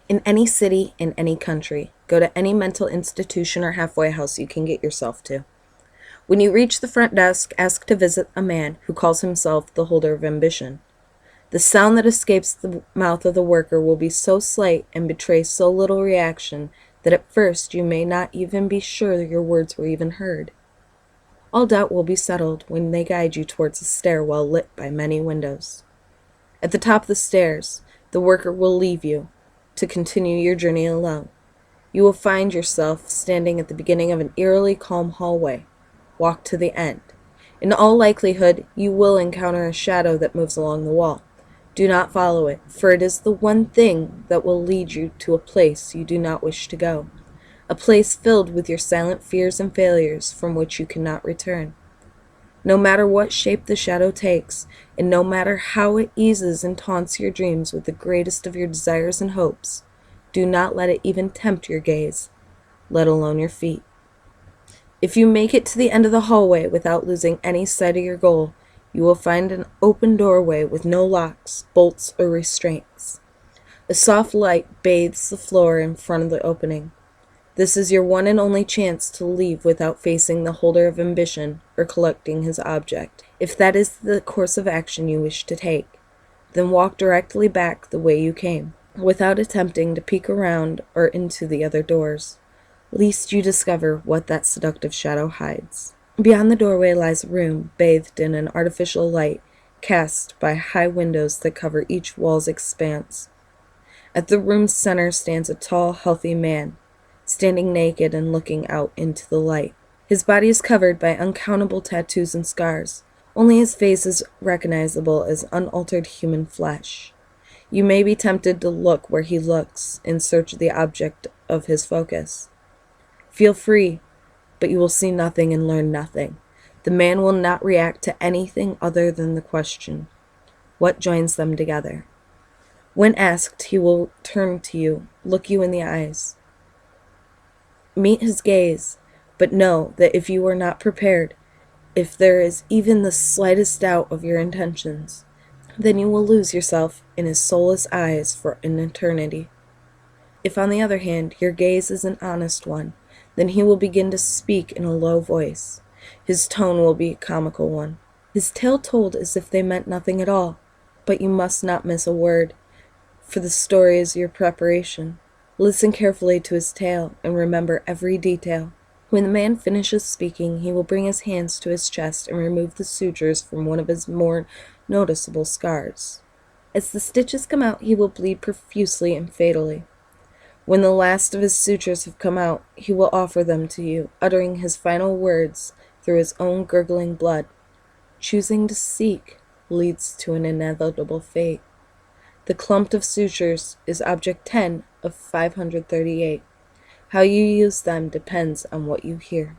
In any city, in any country, go to any mental institution or halfway house you can get yourself to. When you reach the front desk, ask to visit a man who calls himself the holder of ambition. The sound that escapes the mouth of the worker will be so slight and betray so little reaction that at first you may not even be sure your words were even heard. All doubt will be settled when they guide you towards a stairwell lit by many windows. At the top of the stairs, the worker will leave you to continue your journey alone. You will find yourself standing at the beginning of an eerily calm hallway. Walk to the end. In all likelihood, you will encounter a shadow that moves along the wall. Do not follow it, for it is the one thing that will lead you to a place you do not wish to go, a place filled with your silent fears and failures from which you cannot return. No matter what shape the shadow takes, and no matter how it eases and taunts your dreams with the greatest of your desires and hopes, do not let it even tempt your gaze, let alone your feet. If you make it to the end of the hallway without losing any sight of your goal, you will find an open doorway with no locks, bolts, or restraints. A soft light bathes the floor in front of the opening. This is your one and only chance to leave without facing the holder of ambition or collecting his object. If that is the course of action you wish to take, then walk directly back the way you came, without attempting to peek around or into the other doors, lest you discover what that seductive shadow hides. Beyond the doorway lies a room bathed in an artificial light cast by high windows that cover each wall's expanse. At the room's center stands a tall, healthy man, standing naked and looking out into the light. His body is covered by uncountable tattoos and scars. Only his face is recognizable as unaltered human flesh. You may be tempted to look where he looks in search of the object of his focus. Feel free, but you will see nothing and learn nothing. The man will not react to anything other than the question, what joins them together? When asked, he will turn to you, look you in the eyes. Meet his gaze, but know that if you are not prepared, if there is even the slightest doubt of your intentions, then you will lose yourself in his soulless eyes for an eternity. If, on the other hand, your gaze is an honest one, then he will begin to speak in a low voice. His tone will be a comical one. His tale told as if they meant nothing at all, but you must not miss a word, for the story is your preparation. Listen carefully to his tale and remember every detail. When the man finishes speaking, he will bring his hands to his chest and remove the sutures from one of his more noticeable scars. As the stitches come out, he will bleed profusely and fatally. When the last of his sutures have come out, he will offer them to you, uttering his final words through his own gurgling blood. Choosing to seek leads to an inevitable fate. The clump of sutures is object 10 of 538. How you use them depends on what you hear.